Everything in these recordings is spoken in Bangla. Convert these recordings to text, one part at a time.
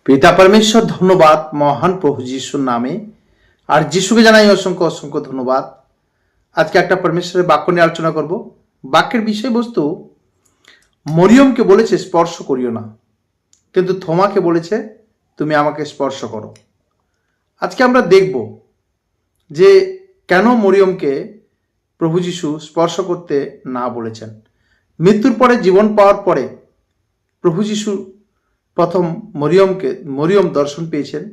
পিতা পরমেশ্বর ধন্যবাদ মহান প্রভু যিশুর নামে। আর যিশুকে জানাই অসংখ্য অসংখ্য ধন্যবাদ। আজকে একটা পরমেশ্বরের বাক্য নিয়ে আলোচনা করব। বাক্যের বিষয়বস্তু, মরিয়মকে বলেছে স্পর্শ করিও না, কিন্তু থোমাকে বলেছে তুমি আমাকে স্পর্শ করো। আজকে আমরা দেখব যে কেন মরিয়মকে প্রভু যিশু স্পর্শ করতে না বলেছেন। মৃত্যুর পরে জীবন পাওয়ার পরে প্রভু যিশু প্রথম মরিয়ম দর্শন পেয়েছেন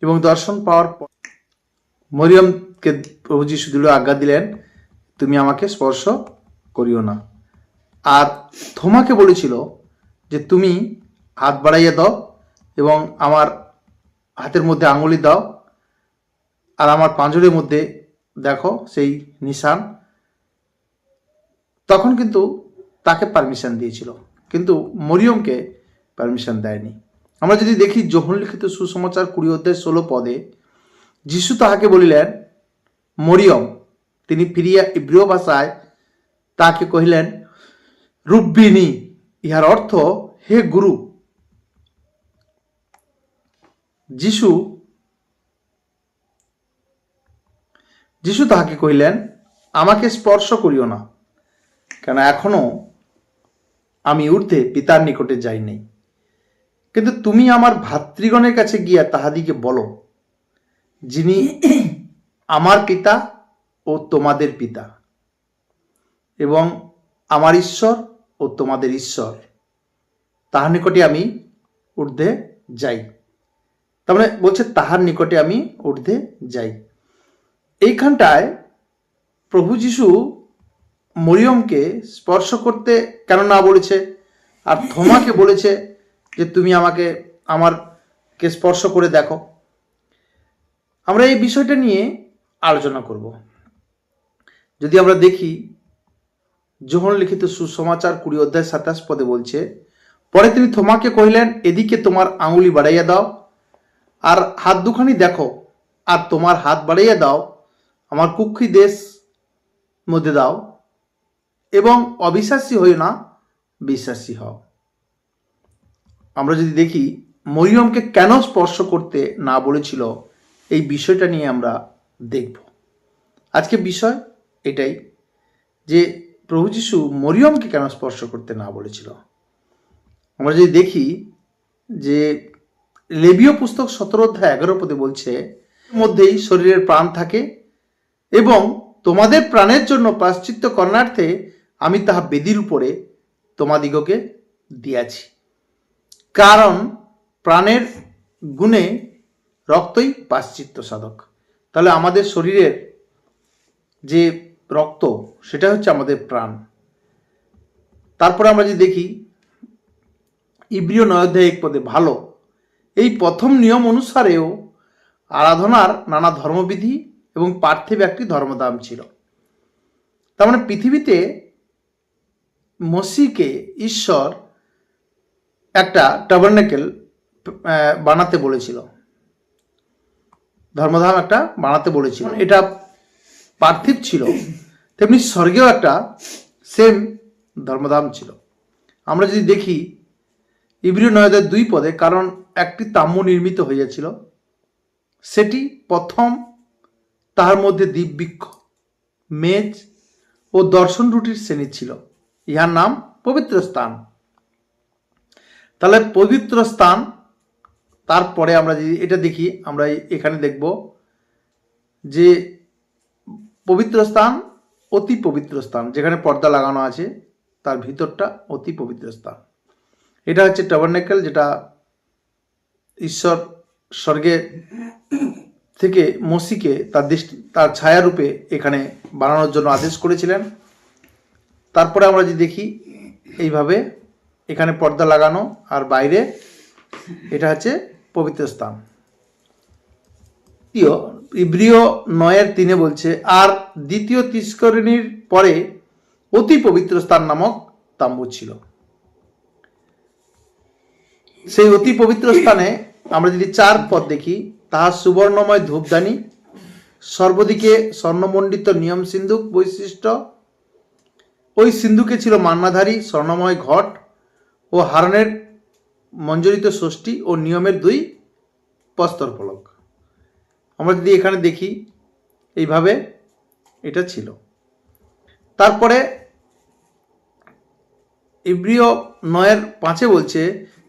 এবং দর্শন পাওয়ার পর মরিয়মকে প্রভু যিশু দৃঢ় আজ্ঞা দিলেন তুমি আমাকে স্পর্শ করিও না। আর থোমাকে বলেছিল যে তুমি হাত বাড়াইয়া দাও এবং আমার হাতের মধ্যে আঙুলি দাও আর আমার পাঁজরের মধ্যে দেখো সেই নিশান। তখন কিন্তু তাকে পারমিশন দিয়েছিল, কিন্তু মরিয়মকে পারমিশন দেয়নি। আমরা যদি দেখি যোহন লিখিত সুসমাচার 20 অধ্যায় 16 পদে যিশু তাহাকে বলিলেন মরিয়ম। তিনি ফিরিয়া ইব্রিয় ভাষায় তাকে কহিলেন রুব্বিনি, ইহার অর্থ হে গুরু। যিশু তাহাকে কহিলেন আমাকে স্পর্শ করিও না, কেন এখনো আমি ঊর্ধ্বে পিতার নিকটে যাই নাই, কিন্তু তুমি আমার ভাতৃগণের কাছে গিয়া তাহাদিকে বলো যিনি আমার পিতা ও তোমাদের পিতা এবং আমার ঈশ্বর ও তোমাদের ঈশ্বর, তাহার নিকটে আমি ঊর্ধ্বে যাই। তার মানে বলছে তাহার নিকটে আমি ঊর্ধ্বে যাই। এইখানটায় প্রভু যিশু মরিয়মকে স্পর্শ করতে কেন না বলেছে আর থোমাকে বলেছে যে তুমি আমাকে স্পর্শ করে দেখো। আমরা এই বিষয়টা নিয়ে আলোচনা করব। যদি আমরা দেখি যোহন লিখিত সুসমাচার 20 অধ্যায় 27 পদে বলছে পরে তিনি থোমাকে কহিলেন এদিকে তোমার আঙুলি বাড়াইয়া দাও আর হাত দুখানি দেখো, আর তোমার হাত বাড়াইয়া দাও আমার কুক্ষি দেশ মধ্যে দাও এবং অবিশ্বাসী হইও না, বিশ্বাসী হও। আমরা যদি দেখি মরিয়মকে কেন স্পর্শ করতে না বলেছিল, এই বিষয়টা নিয়ে আমরা দেখব। আজকে বিষয় এটাই যে প্রভু যিশু মরিয়মকে কেন স্পর্শ করতে না বলেছিল। আমরা যদি দেখি যে লেবীয় পুস্তক 17 অধ্যায় 11 পদে বলছে মধ্যেই শরীরের প্রাণ থাকে এবং তোমাদের প্রাণের জন্য প্রায়শ্চিত্ত করণার্থে আমি তাহা বেদির উপরে তোমাদিগকে দিয়াছি, কারণ প্রাণের গুণে রক্তই প্রায়শ্চিত্ত সাধক। তাহলে আমাদের শরীরের যে রক্ত সেটা হচ্ছে আমাদের প্রাণ। তারপরে আমরা যদি দেখি ইব্রিয় 9 অধ্যায় 1 পদে ভালো, এই প্রথম নিয়ম অনুসারেও আরাধনার নানা ধর্মবিধি এবং পার্থিব একটি ধর্মদাম ছিল। তার মানে পৃথিবীতে মসিহকে ঈশ্বর একটা টাবারনেকেল বানাতে বলেছিল, ধর্মধাম একটা বানাতে বলেছিল। এটা পার্থিব ছিল, তেমনি স্বর্গেও একটা সেম ধর্মধাম ছিল। আমরা যদি দেখি ইব্রিয় 9 অধ্যায় 2 পদে কারণ একটি তাম্য নির্মিত হইয়াছিল, সেটি প্রথম, তাহার মধ্যে দ্বীপবৃক্ষ, মেজ ও দর্শন রুটির শ্রেণী ছিল, ইহার নাম পবিত্র স্থান। তাহলে পবিত্র স্থান, তারপরে আমরা যদি এটা দেখি, আমরা এখানে দেখব যে পবিত্র স্থান, অতি পবিত্র স্থান, যেখানে পর্দা লাগানো আছে তার ভিতরটা অতি পবিত্র স্থান। এটা হচ্ছে টাবারনেকেল, যেটা ঈশ্বর স্বর্গে থেকে মসিকে তার ছায়ারূপে এখানে বানানোর জন্য আদেশ করেছিলেন। তারপরে আমরা যদি দেখি এইভাবে এখানে পর্দা লাগানো আর বাইরে এটা হচ্ছে পবিত্র স্থান। ইব্রিয় 9:3 বলছে আর দ্বিতীয় তিস্করণীর পরে অতি পবিত্র স্থান নামক তাম্বু ছিল। সেই অতি পবিত্র স্থানে আমরা যদি 4 পদ দেখি, তাহার সুবর্ণময় ধূপদানি, সর্বদিকে স্বর্ণমণ্ডিত নিয়ম সিন্ধুক বৈশিষ্ট্য, ওই সিন্ধুকে ছিল মান্নাধারী স্বর্ণময় ঘট ও হারনের মঞ্জরিত ষষ্ঠী ও নিয়মের 2 প্রস্তর ফলক। আমরা যদি এখানে দেখি এইভাবে এটা ছিল। তারপরে ইব্রিয় 9:5 বলছে,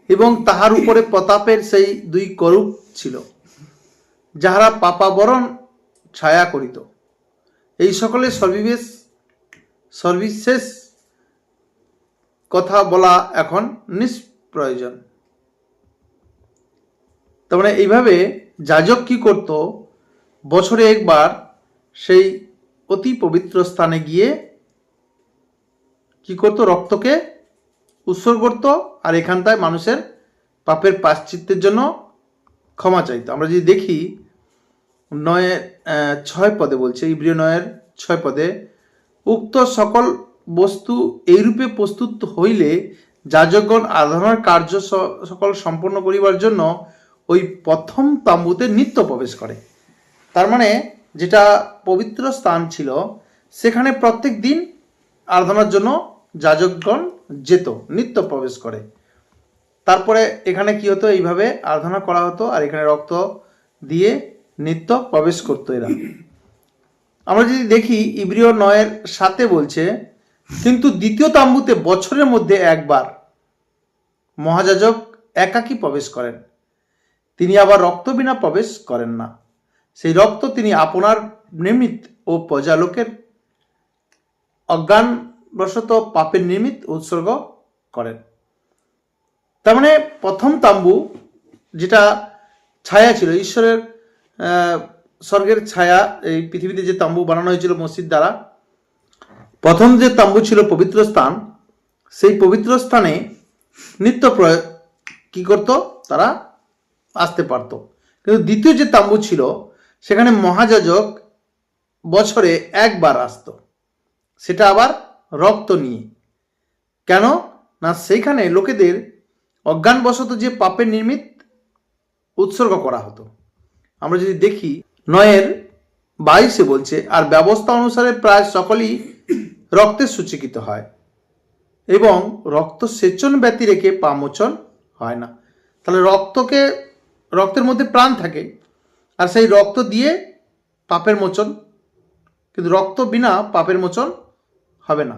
এবং তাহার উপরে প্রতাপের সেই 2 করূপ ছিল, যাহারা পাপাবরণ ছায়া করিত। এই সকলে সর্ববিশেষ কথা বলা এখন নিষ্প্রয়োজন। তার মানে এইভাবে যাজক কি করত, বছরে একবার সেই অতি পবিত্র স্থানে গিয়ে কি করত, রক্তকে উৎসর্গ করত, আর এখানটায় মানুষের পাপের প্রায়শ্চিত্তের জন্য ক্ষমা চাইতো। আমরা যদি দেখি 9:6 পদে বলছে, ইব্রিয় 9:6 পদে, উক্ত সকল বস্তু এইরূপে প্রস্তুত হইলে যাজকগণ আরাধনার কার্য সকল সম্পন্ন করিবার জন্য ওই প্রথম তাম্বুতে নিত্য প্রবেশ করে। তার মানে যেটা পবিত্র স্থান ছিল, সেখানে প্রত্যেক দিন আরাধনার জন্য যাজকগণ যেত, নিত্য প্রবেশ করে। তারপরে এখানে কি হতো, এইভাবে আরাধনা করা হতো, আর এখানে রক্ত দিয়ে নিত্য প্রবেশ করতো এরা। আমরা যদি দেখি ইব্রিয় 9:7 বলছে, কিন্তু দ্বিতীয় তাম্বুতে বছরের মধ্যে একবার মহাযাজক একাকী প্রবেশ করেন, তিনি আবার রক্ত বিনা প্রবেশ করেন না। সেই রক্ত তিনি আপনার নিমিত্ত ও প্রজালোকের অজ্ঞানবশত পাপের নিমিত্ত উৎসর্গ করেন। তার মানে প্রথম তাম্বু যেটা ছায়া ছিল, ঈশ্বরের স্বর্গের ছায়া, এই পৃথিবীতে যে তাম্বু বানানো হয়েছিল মসজিদ দ্বারা, প্রথম যে তাম্বু ছিল পবিত্র স্থান, সেই পবিত্র স্থানে নিত্য কি করত, তারা আসতে পারত। কিন্তু দ্বিতীয় যে তাম্বু ছিল, সেখানে মহাযাজক বছরে একবার আসত, সেটা আবার রক্ত নিয়ে। কেন না, সেইখানে লোকেদের অজ্ঞানবশত যে পাপের নিমিত্ত উৎসর্গ করা হতো। আমরা যদি দেখি 9:22 বলছে, আর ব্যবস্থা অনুসারে প্রায় সকলেই রক্তে সূচীকৃত হয়, এবং রক্ত সেচন ব্যতি রেখে পামোচন হয় না। তাহলে রক্তের মধ্যে প্রাণ থাকে, আর সেই রক্ত দিয়ে পাপের মোচন, কিন্তু রক্ত বিনা পাপের মোচন হবে না।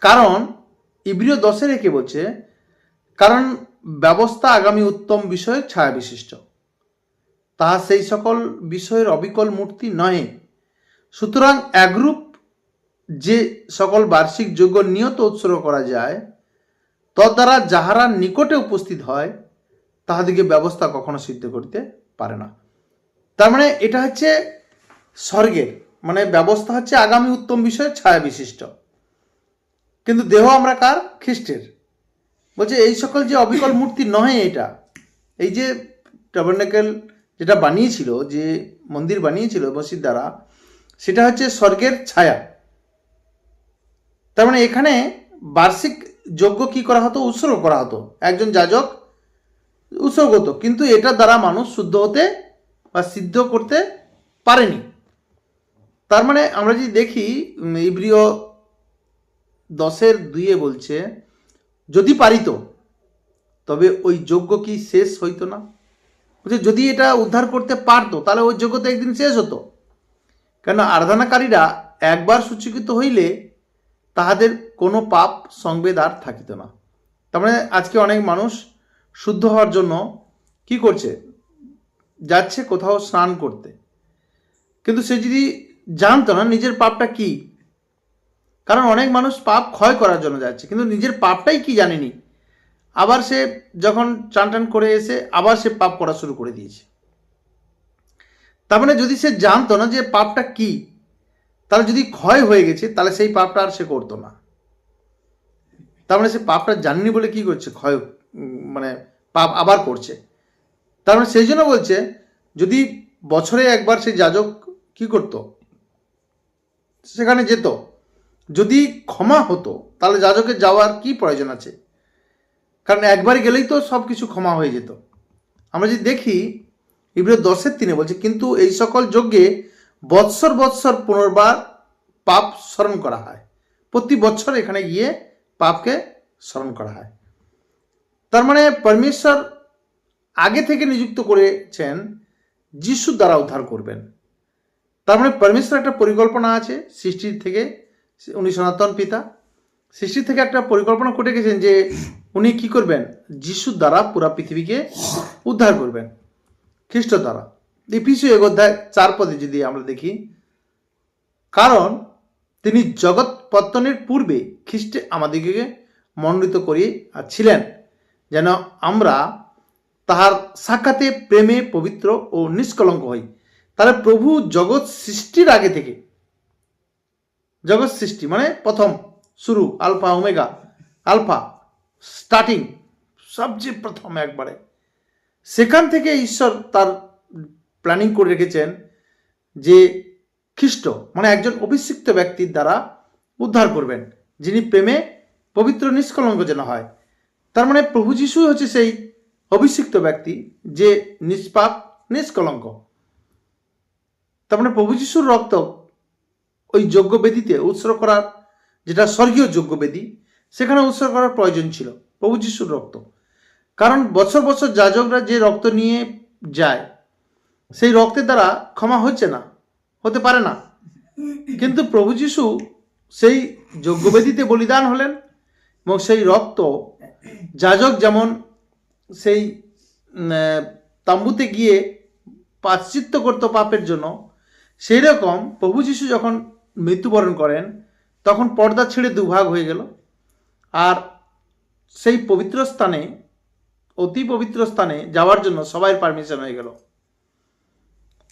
কারণ ইব্রিয় 10:1 বলছে, কারণ ব্যবস্থা আগামী উত্তম বিষয়ের ছায়া বিশিষ্ট, তাহা সেই সকল বিষয়ের অবিকল মূর্তি নহে। সুতরাং একরূপ যে সকল বার্ষিক যজ্ঞ নিয়ত উৎসর্গ করা যায়, তদ্বারা যাহারা নিকটে উপস্থিত হয়, তাহাদিকে ব্যবস্থা কখনো সিদ্ধ করতে পারে না। তার মানে এটা হচ্ছে স্বর্গের, মানে ব্যবস্থা হচ্ছে আগামী উত্তম বিষয়ের ছায়া বিশিষ্ট, কিন্তু দেহ আমরা কার? খ্রিস্টের। বলছে এই সকল যে অবিকল মূর্তি নহে, এটা এই যে ট্যাবারনাকেল যেটা বানিয়েছিল, যে মন্দির বানিয়েছিল মসজিদ দ্বারা, সেটা হচ্ছে স্বর্গের ছায়া। তার মানে এখানে বার্ষিক যজ্ঞ কি করা হতো, উৎসর্গ করা হতো, একজন যাজক উৎসর্গ হতো, কিন্তু এটা দ্বারা মানুষ শুদ্ধ হতে বা সিদ্ধ করতে পারেনি। তার মানে আমরা যদি দেখি ইব্রিয় 10:2 বলছে, যদি পারিত তবে ওই যজ্ঞ কি শেষ হইতো না? বলছে যদি এটা উদ্ধার করতে পারতো, তাহলে ওই যজ্ঞ তো একদিন শেষ হতো। কেন, আরাধনাকারীরা একবার সূচীকৃত হইলে তাহাদের কোনো পাপ সংবেদ আর থাকিত না। তার মানে আজকে অনেক মানুষ শুদ্ধ হওয়ার জন্য কি করছে, যাচ্ছে কোথাও স্নান করতে, কিন্তু সে যদি জানতো না নিজের পাপটা কি, কারণ অনেক মানুষ পাপ ক্ষয় করার জন্য যাচ্ছে, কিন্তু নিজের পাপটাই কি জানেনি, আবার সে যখন চান করে এসে আবার সে পাপ করা শুরু করে দিয়েছে। তার মানে যদি সে জানতো না যে পাপটা কি, তাহলে যদি ক্ষয় হয়ে গেছে, তাহলে সেই পাপটা আর সে করতো না। তার মানে সে পাপটা জানেনি বলে কি করছে, ক্ষয় মানে পাপ আবার করছে। তার মানে সেই জন্য বলছে, যদি বছরে একবার সে যাজক কি করত, সেখানে যেত, যদি ক্ষমা হতো, তাহলে যাজকের যাওয়ার কি প্রয়োজন আছে? কারণ একবার গেলেই তো সব কিছু ক্ষমা হয়ে যেত। আমরা যদি দেখি ইব্রিয় 10:3 বলছে, কিন্তু এই সকল যজ্ঞে বৎসর বৎসর পুনর্বার পাপ স্মরণ করা হয়। প্রতি বছর এখানে গিয়ে পাপকে স্মরণ করা হয়। তার মানে পরমেশ্বর আগে থেকে নিযুক্ত করেছেন যিশু দ্বারা উদ্ধার করবেন। তার মানে পরমেশ্বর একটা পরিকল্পনা আছে সৃষ্টির থেকে, উনি সনাতন পিতা, সৃষ্টি থেকে একটা পরিকল্পনা করে গেছেন যে উনি কি করবেন, যিশু দ্বারা পুরা পৃথিবীকে উদ্ধার করবেন, খ্রিস্ট দ্বারা। ইফিসীয় 1:4 যদি আমরা দেখি, কারণ তিনি জগৎ পত্তনের পূর্বে খ্রিস্টে আমাদিগকে মনোনীত করিয়াছিলেন যেন আমরা তাহার সাক্ষাতে প্রেমে পবিত্র ও নিষ্কলঙ্ক হই। তাহলে প্রভু জগৎ সৃষ্টির আগে থেকে, জগৎ সৃষ্টি মানে প্রথম শুরু, আলফা ওমেগা, আলফা স্টার্টিং, সবচেয়ে প্রথম একবারে, সেখান থেকে ঈশ্বর তার প্ল্যানিং করে রেখেছেন যে খ্রিস্ট মানে একজন অভিষিক্ত ব্যক্তির দ্বারা উদ্ধার করবেন, যিনি প্রেমে পবিত্র নিষ্কলঙ্ক যেন হয়। তার মানে প্রভু যিশু হচ্ছে সেই অভিষিক্ত ব্যক্তি যে নিষ্পাপ নিষ্কলঙ্ক। তার মানে প্রভু যিশুর রক্ত ওই যজ্ঞবেদীতে উৎসর্গ করার, যেটা স্বর্গীয় যজ্ঞবেদী, সেখানে উৎসর্গ করার প্রয়োজন ছিল প্রভু যিশুর রক্ত। কারণ বছর বছর যাজকরা যে রক্ত নিয়ে যায়, সেই রক্তের দ্বারা ক্ষমা হচ্ছে না, হতে পারে না। কিন্তু প্রভু যিশু সেই যজ্ঞবেদীতে বলিদান হলেন এবং সেই রক্ত যাজক যেমন সেই তাম্বুতে গিয়ে প্রায়শ্চিত্ত করত পাপের জন্য, সেই রকম প্রভু যিশু যখন মৃত্যুবরণ করেন তখন পর্দা ছেড়ে দুভাগ হয়ে গেল, আর সেই পবিত্র স্থানে, অতি পবিত্র স্থানে যাওয়ার জন্য সবাই পারমিশন হয়ে গেল।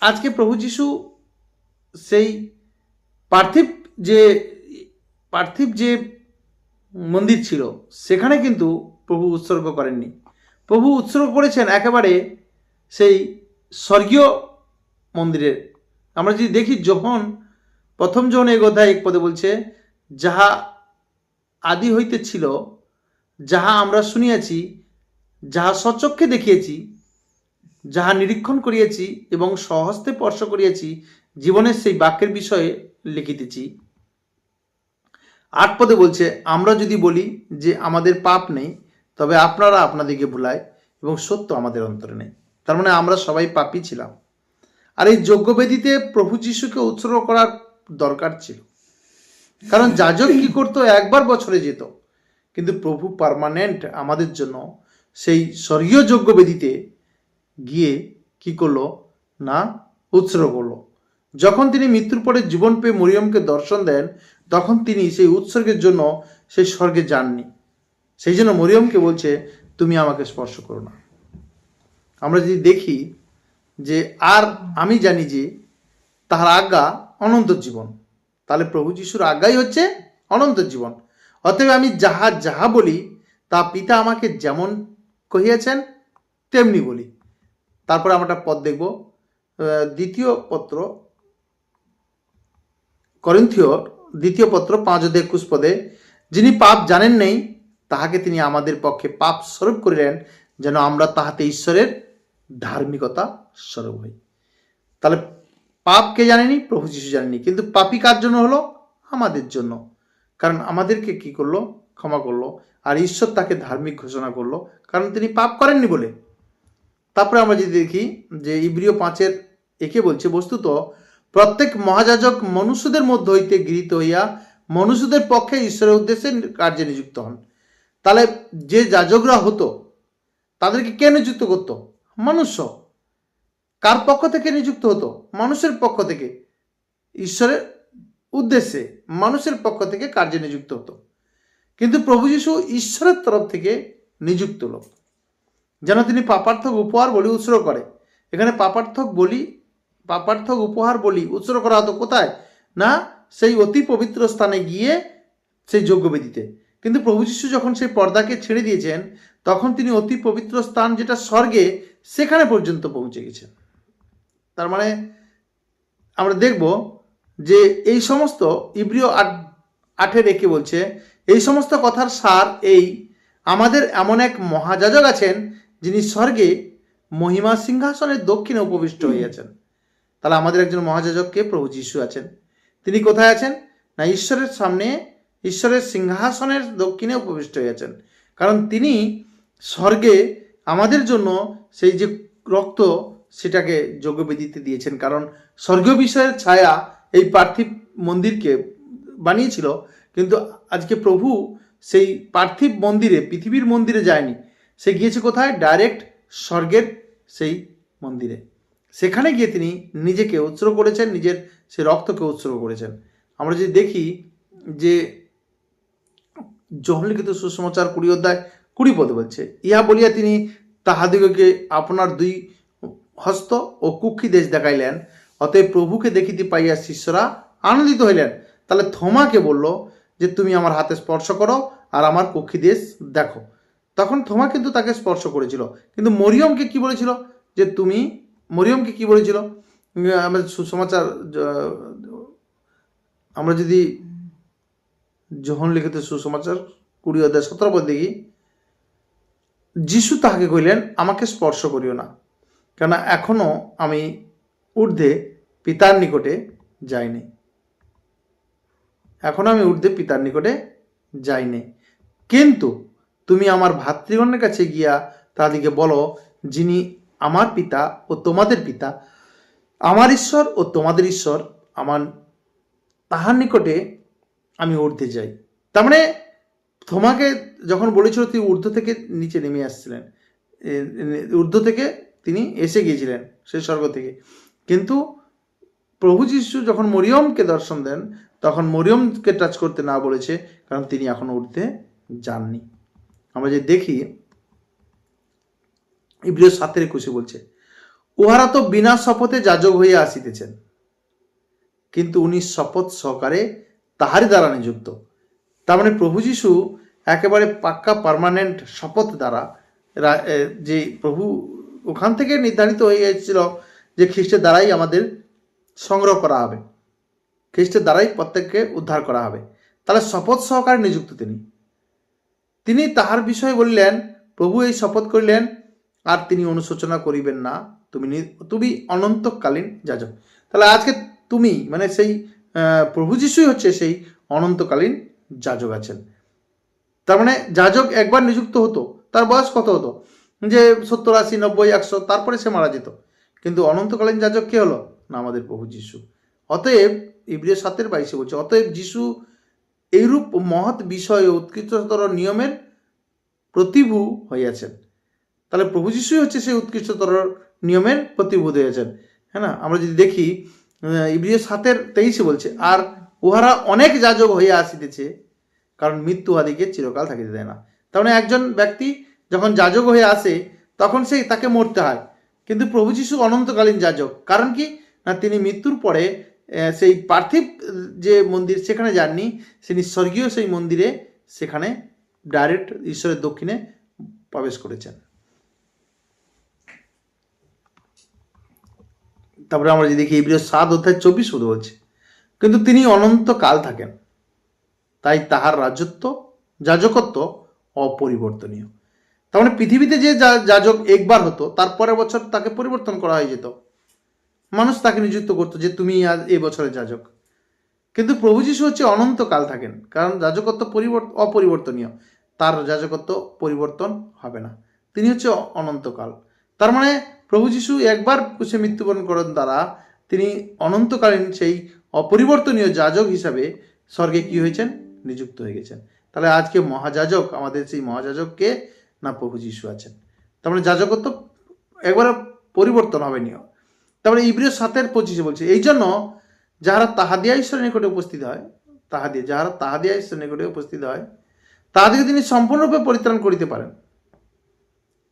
আজকে প্রভু যিশু সেই পার্থিব যে মন্দির ছিল সেখানে কিন্তু প্রভু উৎসর্গ করেননি, প্রভু উৎসর্গ করেছেন একেবারে সেই স্বর্গীয় মন্দিরের। আমরা যদি দেখি যখন প্রথম যোহন 1:1 বলছে, যাহা আদি হইতে ছিল, যাহা আমরা শুনিয়াছি, যাহা স্বচক্ষে দেখিয়েছি, যাহা নিরীক্ষণ করিয়াছি এবং স্বহস্তে স্পর্শ করিয়াছি, জীবনের সেই বাক্যের বিষয়ে লিখিতেছি। 8 বলছে, আমরা যদি বলি যে আমাদের পাপ নেই, তবে আপনারা আপনাদেরকে ভুলায় এবং সত্য আমাদের অন্তরে নেই। তার মানে আমরা সবাই পাপী ছিলাম। আর এই যজ্ঞবেদীতে প্রভু যিশুকে উৎসর্গ করার দরকার ছিল, কারণ যাজক কি করতো, একবার বছরে যেত, কিন্তু প্রভু পার্মানেন্ট আমাদের জন্য সেই স্বর্গীয় যজ্ঞবেদীতে গিয়ে কি করলো না, উৎসর্গ করলো। যখন তিনি মৃত্যুর পরে জীবন পেয়ে মরিয়মকে দর্শন দেন, তখন তিনি সেই উৎসর্গের জন্য সেই স্বর্গে যাননি। সেই জন্য মরিয়মকে বলছে, তুমি আমাকে স্পর্শ করো না। আমরা যদি দেখি যে আর আমি জানি যে তাহার আজ্ঞা অনন্ত জীবন, তাহলে প্রভু যিশুর আজ্ঞাই হচ্ছে অনন্ত জীবন। অতএব আমি যাহা যাহা বলি তা পিতা আমাকে যেমন কহিয়াছেন তেমনি বলি। তারপরে আমরা একটা পদ দেখব, দ্বিতীয় পত্র করিন্থীয় 5:21, যিনি পাপ জানেন নেই তাহাকে তিনি আমাদের পক্ষে পাপ স্বরূপ করিলেন, যেন আমরা তাহাতে ঈশ্বরের ধার্মিকতা স্বরূপ হই। তাহলে পাপ কে জানেনি, প্রভু যিশু জানেনি, কিন্তু পাপী কার জন্য হলো, আমাদের জন্য। কারণ আমাদেরকে কি করলো, ক্ষমা করলো, আর ঈশ্বর তাকে ধার্মিক ঘোষণা করলো, কারণ তিনি পাপ করেননি বলে। তারপরে আমরা যদি দেখি যে ইব্রিয় 5:1 বলছে, বস্তুত প্রত্যেক মহাযাজক মনুষ্যদের মধ্য হইতে গৃহীত হইয়া মনুষ্যদের পক্ষে ঈশ্বরের উদ্দেশ্যে কার্যে নিযুক্ত হন। তাহলে যে যাজকরা হতো তাদেরকে কে নিযুক্ত করতো, মনুষ্য। কার পক্ষ থেকে নিযুক্ত হতো, মানুষের পক্ষ থেকে, ঈশ্বরের উদ্দেশ্যে মানুষের পক্ষ থেকে কার্যে নিযুক্ত হতো। কিন্তু প্রভু যিশু ঈশ্বরের তরফ থেকে নিযুক্ত লোক, যেন তিনি পাপার্থক উপহার বলি উৎসর্গ করে। এখানে পাপার্থক উপহার বলি উৎসর্গ করা হতো কোথায় না, সেই অতি পবিত্র স্থানে গিয়ে সেই যজ্ঞবেদীতে। কিন্তু প্রভু যিশু যখন সেই পর্দাকে ছেড়ে দিয়েছেন, তখন তিনি অতি পবিত্র স্থান যেটা স্বর্গে, সেখানে পর্যন্ত পৌঁছে গেছেন। তার মানে আমরা দেখব যে এই সমস্ত ইব্রিয় 8:1 বলছে, এই সমস্ত কথার সার এই, আমাদের এমন এক মহাযাজক আছেন যিনি স্বর্গে মহিমা সিংহাসনের দক্ষিণে উপবিষ্ট হইয়াছেন। তাহলে আমাদের একজন মহাযাজককে প্রভু যিশু আছেন। তিনি কোথায় আছেন না, ঈশ্বরের সামনে, ঈশ্বরের সিংহাসনের দক্ষিণে উপবিষ্ট হইয়াছেন। কারণ তিনি স্বর্গে আমাদের জন্য সেই যে রক্ত সেটাকে যজ্ঞবেদিতে দিয়েছেন, কারণ স্বর্গীয় বিষয়ের ছায়া এই পার্থিব মন্দিরকে বানিয়েছিল। কিন্তু আজকে প্রভু সেই পার্থিব মন্দিরে, পৃথিবীর মন্দিরে যায়নি, সে গিয়েছে কোথায়? ডাইরেক্ট স্বর্গের সেই মন্দিরে। সেখানে গিয়ে তিনি নিজেকে উৎসর্গ করেছেন, নিজের সে রক্তকে উৎসর্গ করেছেন। আমরা যদি দেখি যে যোহন লিখিত সুসমাচার 20 অধ্যায় 20 পদে বলছে, ইহা বলিয়া তিনি তাহাদিগকে আপনার 2 হস্ত ও কুক্ষি দেশ দেখাইলেন। অতএব প্রভুকে দেখিতে পাইয়া শিষ্যরা আনন্দিত হইলেন। তাহলে থোমাকে বলল যে তুমি আমার হাতে স্পর্শ করো আর আমার কুক্ষি দেশ দেখো। তখন থোমা কিন্তু তাকে স্পর্শ করেছিল, কিন্তু মরিয়মকে কি বলেছিল? যে তুমি, মরিয়মকে কি বলেছিল? আমাদের সুসমাচার আমরা যদি যোহন লিখিত সুসমাচার 20 অধ্যায় 17 পদ দেখি, যিশু তাহাকে কইলেন, আমাকে স্পর্শ করিও না, কেন এখনো আমি ঊর্ধ্বে পিতার নিকটে যাইনি। এখনো আমি ঊর্ধ্বে পিতার নিকটে যাইনি, কিন্তু তুমি আমার ভাতৃগণের কাছে গিয়া তাদেরকে বলো, যিনি আমার পিতা ও তোমাদের পিতা, আমার ঈশ্বর ও তোমাদের ঈশ্বর, আমার তাহার নিকটে আমি ঊর্ধ্বে যাই। তার মানে তোমাকে যখন বলেছিল তিনি ঊর্ধ্ব থেকে নিচে নেমে আসছিলেন, ঊর্ধ্ব থেকে তিনি এসে গিয়েছিলেন সেই স্বর্গ থেকে। কিন্তু প্রভু যিশু যখন মরিয়মকে দর্শন দেন, তখন মরিয়মকে টাচ করতে না বলেছে, কারণ তিনি এখনো ঊর্ধ্বে যাননি। আমরা যে দেখি ইব্রিয় 7:21 বলছে, উহারা তো বিনা শপথে যাজক হইয়া আসিতেছেন, কিন্তু উনি শপথ সহকারে তাহারই দ্বারা নিযুক্ত। তার মানে প্রভু যিশু একেবারে পাক্কা পার্মানেন্ট শপথ দ্বারা, যে প্রভু ওখান থেকে নির্ধারিত হয়ে গিয়েছিল যে খ্রিস্টের দ্বারাই আমাদের সংগ্রহ করা হবে, খ্রিস্টের দ্বারাই প্রত্যেককে উদ্ধার করা হবে। তাহলে শপথ সহকারে নিযুক্ত তিনি তাহার বিষয়ে বললেন, প্রভু এই শপথ করিলেন, আর তিনি অনুশোচনা করিবেন না, তুমি অনন্তকালীন যাজক। তাহলে আজকে তুমি মানে সেই প্রভু যিশুই হচ্ছে সেই অনন্তকালীন যাজক আছেন। তার মানে যাজক একবার নিযুক্ত হতো, তার বয়স কত হতো? যে 70, 80, 90, 100, তারপরে সে মারা যেত। কিন্তু অনন্তকালীন যাজক কে হলো? না, আমাদের প্রভু যিশু। অতএব ইব্রিয় 7:22 বলছে, অতএব যিশু এইরূপ মহৎ বিষয়ে উৎকৃষ্টতর নিয়মের প্রতিভূ হইয়াছেন। তাহলে প্রভু যিশুই হচ্ছে সেই উৎকৃষ্টতর নিয়মের প্রতিভূত হয়েছেন। হ্যাঁ না? আমরা যদি দেখি ইব্রিয় 7:23 বলছে, আর উহারা অনেক যাজক হইয়া আসিতেছে, কারণ মৃত্যু উহাদিকে চিরকাল থাকিতে দেয় না। তার মানে একজন ব্যক্তি যখন যাজক হয়ে আসে, তখন তাকে মরতে হয়। কিন্তু প্রভু যিশু অনন্তকালীন যাজক। কারণ কি না, তিনি মৃত্যুর পরে সেই পার্থিব যে মন্দির সেখানে যাননি, তিনি স্বর্গীয় সেই মন্দিরে সেখানে ডাইরেক্ট ঈশ্বরের দক্ষিণে প্রবেশ করেছেন। তারপরে আমরা যদি দেখি ইব্রিয় 7:24 বলছে, কিন্তু তিনি অনন্তকাল থাকেন, তাই তাহার যাজকত্ব অপরিবর্তনীয়। তার মানে পৃথিবীতে যে যাজক একবার হতো, তারপরের বছর তাকে পরিবর্তন করা হয়ে যেত, মানুষ তাকে নিযুক্ত করতো যে তুমি আজ এই বছরের যাজক। কিন্তু প্রভু যিশু হচ্ছে অনন্তকাল থাকেন, কারণ যাজকত্ব অপরিবর্তনীয়, তার যাজকত্ব পরিবর্তন হবে না, তিনি হচ্ছে অনন্তকাল। তার মানে প্রভু যিশু একবার কুশে মৃত্যুবরণ করেন দ্বারা তিনি অনন্তকালীন সেই অপরিবর্তনীয় যাজক হিসাবে স্বর্গে কি হয়েছেন? নিযুক্ত হয়ে গেছেন। তাহলে আজকে মহাযাজক, আমাদের সেই মহাযাজক কে? না, প্রভু যিশু আছেন। তার মানে যাজকত্ব একবার পরিবর্তন হবে নি। তারপরে ইব্রিয় 7:25 বলছে, এই জন্য যাহারা তাহাদিয়া ঈশ্বরের নিকটে উপস্থিত হয়, যাহারা তাহাদিয়া ঈশ্বরের নিকটে উপস্থিত হয়, তাহাদেরকে তিনি সম্পূর্ণরূপে পরিত্রাণ করিতে পারেন।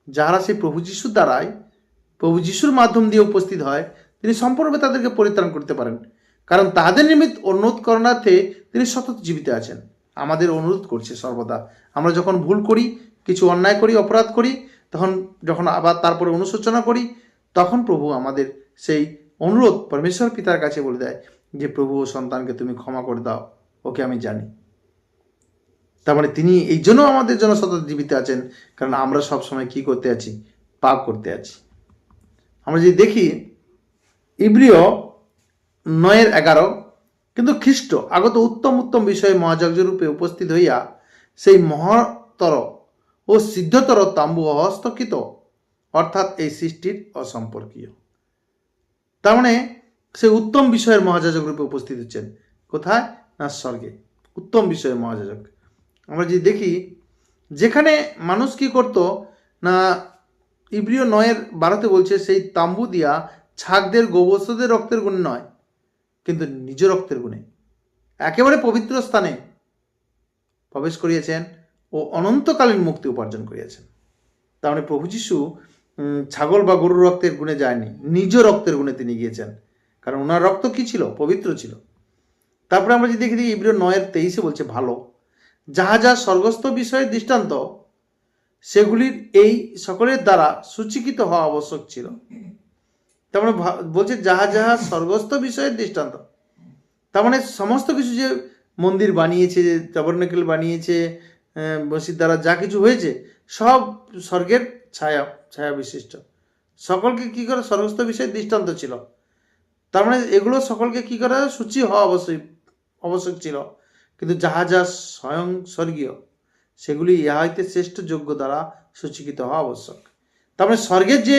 যাহারা সেই প্রভু যিশুর দ্বারাই, প্রভু যিশুর মাধ্যম দিয়ে উপস্থিত হয়, তিনি সম্পূর্ণরূপে তাদেরকে পরিত্রাণ করতে পারেন, কারণ তাহাদের নিমিত্ত অনুরোধ করণার্থে তিনি সতত জীবিত আছেন। আমাদের অনুরোধ করছে সর্বদা। আমরা যখন ভুল করি, কিছু অন্যায় করি, অপরাধ করি, তখন যখন আবার তারপরে অনুশোচনা করি, তখন প্রভু আমাদের সেই অনুরোধ পরমেশ্বর পিতার কাছে বলে দেয় যে প্রভু ও সন্তানকে তুমি ক্ষমা করে দাও, ওকে আমি জানি। তার মানে তিনি এই জন্য আমাদের জন্য সতত জীবিত আছেন, কারণ আমরা সব সময় কি করতে আছি? পাপ করতে আছি। আমরা যদি দেখি ইব্রিয় 9:11, কিন্তু খ্রিস্ট আগত উত্তম উত্তম বিষয়ে মহাযাজক রূপে উপস্থিত হইয়া সেই মহত্তর ও সিদ্ধতর তাম্বু অহস্তকৃত, অর্থাৎ এই সৃষ্টির অসম্পর্কীয়। তার মানে সে উত্তম বিষয়ের মহাযাজক রূপে উপস্থিত হচ্ছেন। কোথায়? না স্বর্গে। উত্তম বিষয়ের মহাযাজক। আমরা যদি দেখি, যেখানে মানুষ কি করত না, ইব্রিয় 9:12 বলছে, সেই তাম্বু দিয়া ছাগদের গোবৎসদের রক্তের গুণে নয়, কিন্তু নিজ রক্তের গুণে একেবারে পবিত্র স্থানে প্রবেশ করিয়েছেন ও অনন্তকালীন মুক্তি উপার্জন করিয়াছেন। তার মানে প্রভু যিশু ছাগল বা গরুর রক্তের গুণে যায়নি, নিজ রক্তের গুণে তিনি গিয়েছেন, কারণ ওনার রক্ত কি ছিল? পবিত্র ছিল। তারপরে আমরা যদি দেখি ইব্রিয় 9:23 বলছে, ভালো যাহা যা স্বর্গস্থ বিষয়ের দৃষ্টান্ত, সেগুলির এই সকলের দ্বারা সূচিকৃত হওয়া আবশ্যক ছিল। তার মানে বলছে যাহা যাহা স্বর্গস্থ বিষয়ের দৃষ্টান্ত, তার মানে সমস্ত কিছু যে মন্দির বানিয়েছে, ট্যাবারনাকেল বানিয়েছে, মসজিদ দ্বারা যা কিছু হয়েছে, সব স্বর্গের ছায়া বিশিষ্ট, সকলকে কি করে স্বর্গস্থ বিষয়ের দৃষ্টান্ত ছিল। তার মানে এগুলো সকলকে কি করে সূচি হওয়া আবশ্যক ছিল, কিন্তু যাহা যা স্বয়ং স্বর্গীয়, সেগুলি ইহা হইতে শ্রেষ্ঠ যোগ্য দ্বারা সূচীকৃত হওয়া আবশ্যক। তার মানে স্বর্গের যে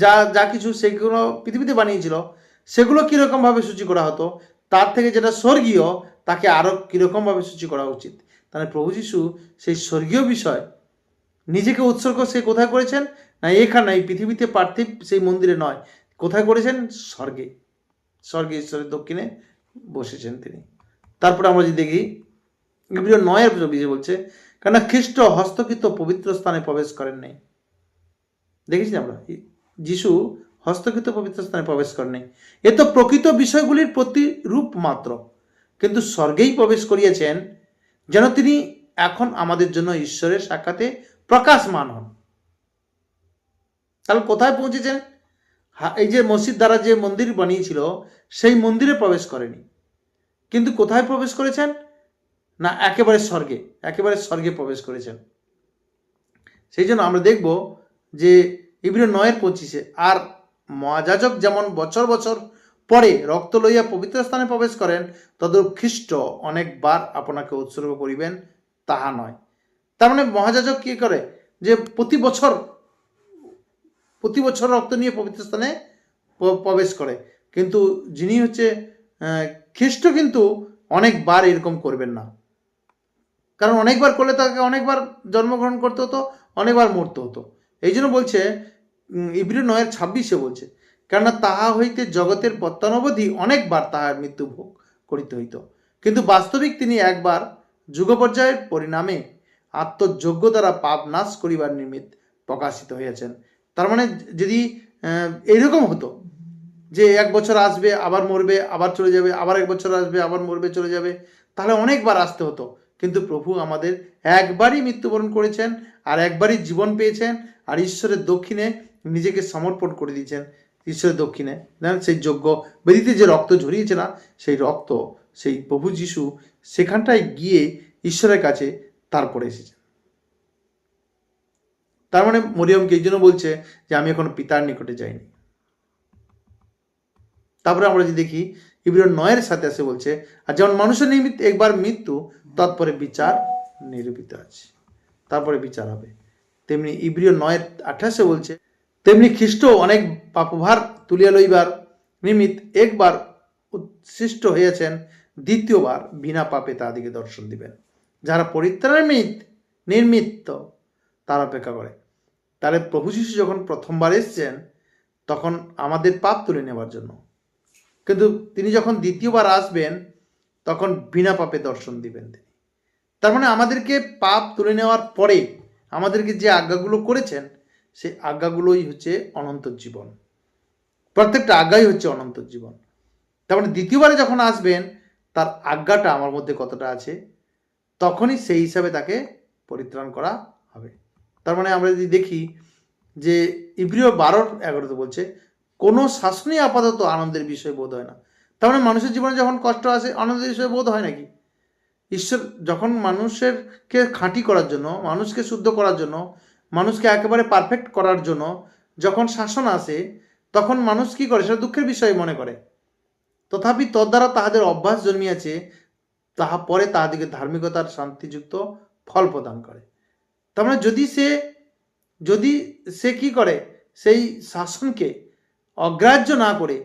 যা যা কিছু সেগুলো পৃথিবীতে বানিয়েছিল, সেগুলো কীরকমভাবে সূচি করা হতো, তার থেকে যেটা স্বর্গীয় তাকে আরও কীরকমভাবে সূচি করা উচিত। তাহলে প্রভু যিশু সেই স্বর্গীয় বিষয় নিজেকে উৎসর্গ সে কোথায় করেছেন? না এখানে, এই পৃথিবীতে পার্থিব সেই মন্দিরে নয়, কোথায় করেছেন? স্বর্গে। স্বর্গে ঈশ্বরের দক্ষিণে বসেছেন তিনি। তারপরে আমরা যদি দেখি ইব্রিয় 9:20 বলছে, কেননা খ্রিস্ট হস্তকৃত পবিত্র স্থানে প্রবেশ করেন নাই। দেখেছি আমরা, যিশু হস্তকৃত পবিত্র স্থানে প্রবেশ করেন নাই। এ তো প্রকৃত বিষয়গুলির প্রতিরূপ মাত্র, কিন্তু স্বর্গেই প্রবেশ করিয়েছেন, যেন তিনি এখন আমাদের জন্য ঈশ্বরের সাক্ষাতে প্রকাশমান হন। তাহলে কোথায় পৌঁছেছেন? এই যে মসজিদ দ্বারা যে মন্দির বানিয়েছিল, সেই মন্দিরে প্রবেশ করেনি, কিন্তু কোথায় প্রবেশ করেছেন? না একেবারে স্বর্গে প্রবেশ করেছেন। সেই জন্য আমরা দেখব যে ইব্রিয় 9:25, আর মহাযাজক যেমন বছর বছর পরে রক্ত লইয়া পবিত্র স্থানে প্রবেশ করেন, তদ্রূপ খ্রিস্ট অনেকবার আপনাকে উৎসর্গ করিবেন, তাহা নয়। তার মানে মহাযাজক কি করে? যে প্রতি বছর রক্ত নিয়ে পবিত্র স্থানে প্রবেশ করে, কিন্তু যিনি হচ্ছে খ্রিস্ট কিন্তু অনেকবার এরকম করবেন না, কারণ অনেকবার করলে তাকে অনেকবার জন্মগ্রহণ করতে হতো, অনেকবার মরতে হতো। এই জন্য বলছে ইব্রিয় 9:26 বলছে, কেননা তাহা হইতে জগতের পত্তনবধি অনেকবার তাহার মৃত্যু ভোগ করিতে হইত, কিন্তু বাস্তবিক তিনি একবার যুগপর্যায়ের পরিণামে আত্মযোগ্য দ্বারা পাপ নাশ করিবার নিমিত্ত প্রকাশিত হইয়াছেন। তার মানে যদি এইরকম হতো যে 1 বছর আসবে আবার মরবে আবার চলে যাবে, আবার 1 বছর আসবে আবার মরবে চলে যাবে, তাহলে অনেকবার আসতে হতো। কিন্তু প্রভু আমাদের একবারই মৃত্যুবরণ করেছেন, আর একবারই জীবন পেয়েছেন, আর ঈশ্বরের দক্ষিণে নিজেকে সমর্পণ করে দিয়েছেন। ঈশ্বরের দক্ষিণে সেই যজ্ঞ বেদিতে যে রক্ত ঝরিয়েছে না, সেই রক্ত, সেই প্রভু যিশু সেখানটায় গিয়ে ঈশ্বরের কাছে তারপরে এসেছেন। তার মানে মরিয়মকে এই জন্য বলছে যে আমি এখনো পিতার নিকটে যাইনি। তারপরে আমরা যদি দেখি ইব্রিয় 9:27 বলছে, আর যেমন মানুষের নিমিত্ত একবার মৃত্যু, তৎপরে বিচার নিরূপিত আছে, তারপরে বিচার হবে, তেমনি ইব্রিয় 9:28 বলছে, তেমনি খ্রিস্ট অনেক পাপভার তুলিয়া লইবার নিমিত্ত একবার উৎসৃষ্ট হইয়াছেন, দ্বিতীয়বার বিনা পাপে তাদিকে দর্শন দিবেন। যারা পরিত্রাণের নির্মিত্ত তার অপেক্ষা করে। তাহলে প্রভু যিশু যখন প্রথমবার এসছেন, তখন আমাদের পাপ তুলে নেওয়ার জন্য, কিন্তু তিনি যখন দ্বিতীয়বার আসবেন, তখন বিনা পাপে দর্শন দিবেন তিনি। তার মানে আমাদেরকে পাপ তুলে নেওয়ার পরে আমাদেরকে যে আজ্ঞাগুলো করেছেন, সেই আজ্ঞাগুলোই হচ্ছে অনন্ত জীবন। প্রত্যেকটা আজ্ঞাই হচ্ছে অনন্ত জীবন। তার মানে দ্বিতীয়বারে যখন আসবেন, তার আজ্ঞাটা আমার মধ্যে কতটা আছে, তখনই সেই হিসাবে তাকে পরিত্রাণ করা হবে। তার মানে আমরা যদি দেখি যে ইব্রিয় 12:11 বলছে, কোনো শাসনই আপাতত আনন্দের বিষয় বোধ হয় না। তার মানে মানুষের জীবনে যখন কষ্ট আসে, আনন্দের বিষয় বোধ হয় নাকি? ঈশ্বর যখন মানুষকে খাঁটি করার জন্য, মানুষকে শুদ্ধ করার জন্য, মানুষকে একেবারে পারফেক্ট করার জন্য যখন শাসন আসে, তখন মানুষ কি করে? সেটা দুঃখের বিষয় মনে করে। তথাপি তদ্বারা তাহাদের অভ্যাস জন্মিয়াছে, তাহা পরে তাহাদিকে ধার্মিকতার শান্তিযুক্ত ফল প্রদান করে। তার মানে যদি সে কি করে, সেই শাসনকে অগ্রাহ্য না করে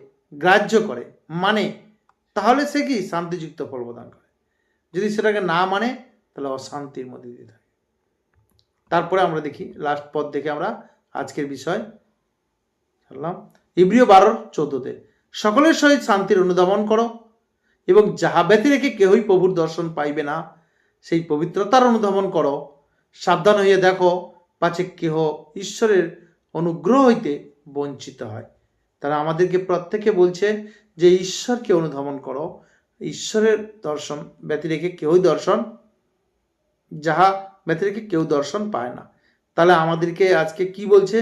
গ্রাহ্য করে, মানে, তাহলে সে কি শান্তিযুক্ত ফল প্রদান করে। যদি সেটাকে না মানে, তাহলে অশান্তির মধ্যে দিয়ে থাকে। তারপরে আমরা দেখি লাস্ট পদ দেখে আমরা আজকের বিষয় ছাড়লাম। ইব্রিয় 12:14 সকলের সহিত শান্তির অনুধাবন করো, এবং যাহা ব্যতি রেখে কেহই প্রভুর দর্শন পাইবে না, সেই পবিত্রতার অনুধাবন করো। সাবধান হইয়া দেখো, পাছে কেহ ঈশ্বরের অনুগ্রহ হইতে বঞ্চিত হয়। তারা আমাদেরকে প্রত্যেকে বলছে যে ঈশ্বরকে অনুধাবন করো, ঈশ্বরের দর্শন ব্যতি রেখে কেউই দর্শন, যাহা ব্যতি রেখে কেউ দর্শন পায় না। তাহলে আমাদেরকে আজকে কি বলছে,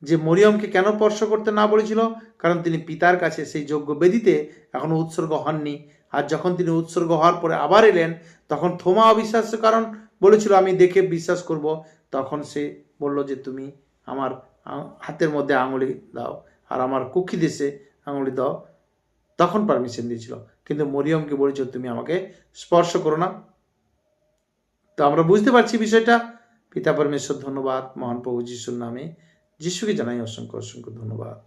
যে মরিয়মকে কেন স্পর্শ করতে না বলেছিল? কারণ তিনি পিতার কাছে সেই যোগ্য বেদিতে এখনো উৎসর্গ হননি। আর যখন তিনি উৎসর্গ হওয়ার পরে আবার এলেন, তখন থোমা অবিশ্বাসের কারণ বলেছিল আমি দেখে বিশ্বাস করব। তখন সে বলল যে তুমি আমার হাতের মধ্যে আঙুলি দাও আর আমার কুক্ষি দেশে আঙুলি দাও, তখন পারমিশন দিয়েছিল। কিন্তু মরিয়মকে বলেছিল তুমি আমাকে স্পর্শ করো না। তো আমরা বুঝতে পারছি বিষয়টা। পিতা পরমেশ্বর ধন্যবাদ, মহান প্রভু যিশুর নামে যিশুকে জানাই অসংখ্য অসংখ্য ধন্যবাদ।